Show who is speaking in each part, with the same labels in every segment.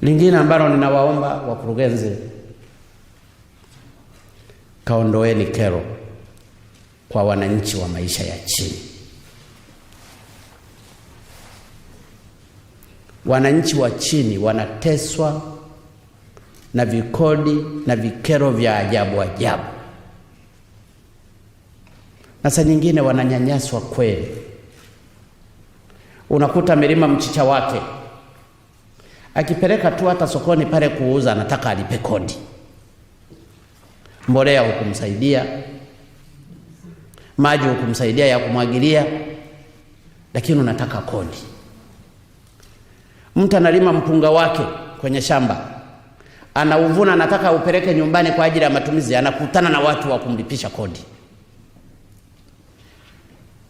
Speaker 1: Lingine ambalo ninawaomba wakurugenzi, kaondoeni kero kwa wananchi wa maisha ya chini. Wananchi wa chini wanateswa na vikodi na vikero vya ajabu ajabu, na saa nyingine wananyanyaswa kweli. Unakuta milima mchicha wake akipeleka tu hata sokoni pale kuuza, anataka alipe kodi. Mbolea hukumsaidia, maji hukumsaidia ya kumwagilia, lakini unataka kodi. Mtu analima mpunga wake kwenye shamba, anauvuna, anataka upeleke nyumbani kwa ajili ya matumizi, anakutana na watu wa kumlipisha kodi.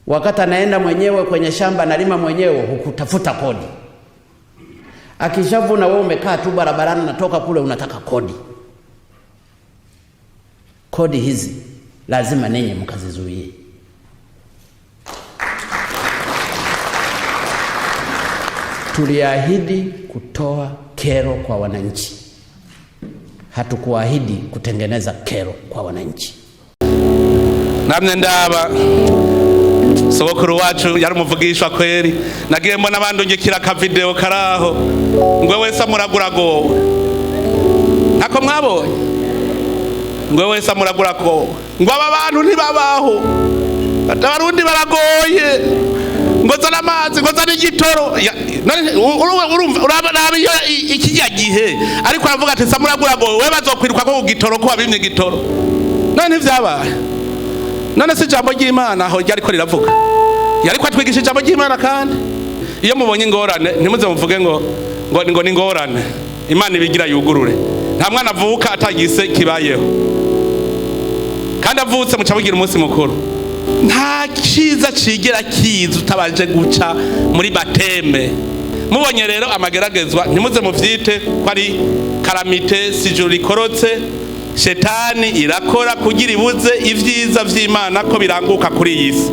Speaker 1: Wakati anaenda mwenyewe kwenye shamba, analima mwenyewe, hukutafuta kodi. Akishavuna, wewe umekaa tu barabarani, natoka kule unataka kodi. Kodi hizi lazima ninyi mkazizuie. Tuliahidi kutoa kero kwa wananchi, hatukuahidi kutengeneza kero kwa wananchi.
Speaker 2: Namwe ndaba sogokuru wacu yari umuvugishwa kweri, nagiye mbona bandungikira ka video karaho ngwe wese amuragurago, ntako mwabonye? Ngwe wese amuragurago ngo aba bantu ntibabaho, Abarundi baragoye, ngo zana amazi, ngo zana igitoro. Uraba iyo ikijya gihe ariko aravuga ati samuragurago, we bazokwiruka ko gitoro ko wabimye igitoro. None vyabaye. None si jambo ry'Imana aho ryari ko riravuga, yari ko atwigisha jambo ry'Imana. Kandi iyo mubonye ingorane ntimuze muvuge ngo ni ingorane, Imana ibigira yugurure. Nta mwana avuka atagise kibayeho, kandi avutse mu cabugira umunsi mukuru. Nta kiza cigera kiza utabaje guca muri bateme. Mubonye rero amageragezwa ntimuze muvyite ko ari karamite, sijuru rikorotse. Shetani irakora kugira ibuze ivyiza vy'Imana ko biranguka kuri iyi si.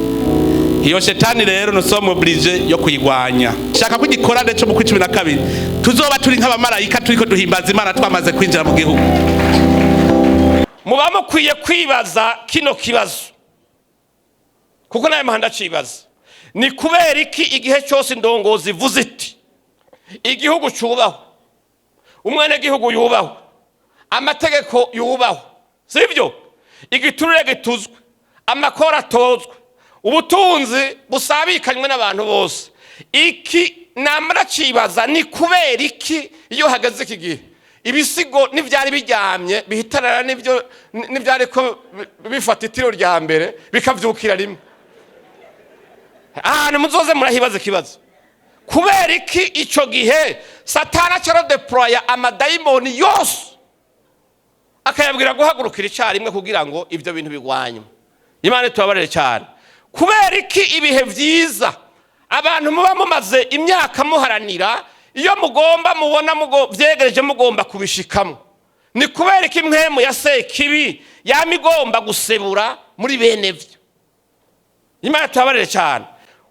Speaker 2: Iyo shetani rero no sommes obligés yo kuyigwanya. Shaka kugikorane cyo mu 12 tuzoba turi nk'abamarayika turiko duhimbaza Imana twamaze kwinjira mu gihugu.
Speaker 3: Muba mukwiye kwibaza kino kibazo, kuko naye mahanda cibaza, ni kubera iki igihe cyose Indongozi ivuze iti igihugu cyubaho, umwene gihugu yubaho, amategeko yubaho, sivyo? Igiturire gituzwe, amakora atozwe, ubutunzi busabikanywe n'abantu bose. Iki namara cibaza ni kubera iki iyo hageze iki gihe ibisigo n'ivyari biryamye bihitarana n'ivyari ko bifata itiro rya mbere bikavyukira rimwe. Ahantu muzoze murahibaza ikibazo, kubera iki ico gihe Satana cyaro deploya amadayimoni yose akayabwira guhagurukira icyarimwe kugira ngo ivyo bintu bigwanywe. Imana tubabarire cyane. Kubera iki ibihe vyiza abantu muba mumaze imyaka muharanira, iyo mugomba mubona vyegereje mugomba kubishikamo, ni kubera iki mwemu ya Sekibi yamigomba gusebura muri bene vyo? Imana tubabarire cyane.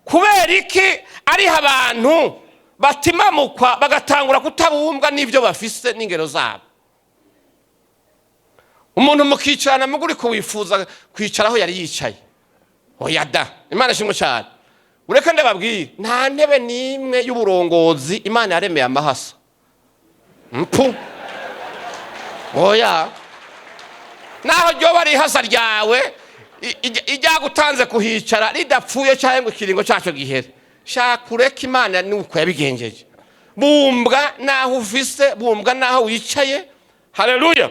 Speaker 3: Kubera iki ari abantu batimamukwa bagatangura kutabumbwa n'ivyo bafise n'ingero zabo? Umuntu mukicarana muguri ko wifuza kwicaraho yari yicaye. Oya da, Imana shimwe cyane. Ureka ndababwiye, nta ntebe nimwe y'uburongozi Imana yaremeye amahasa. Mpu. Oya. Naho ryo bari hasa ryawe ijya gutanze kuhicara ridapfuye cyangwa ikiringo cyacu gihere. Shaka ureka Imana nuko yabigenjeje. Bumbwa naho ufise, bumbwa naho wicaye. Haleluya.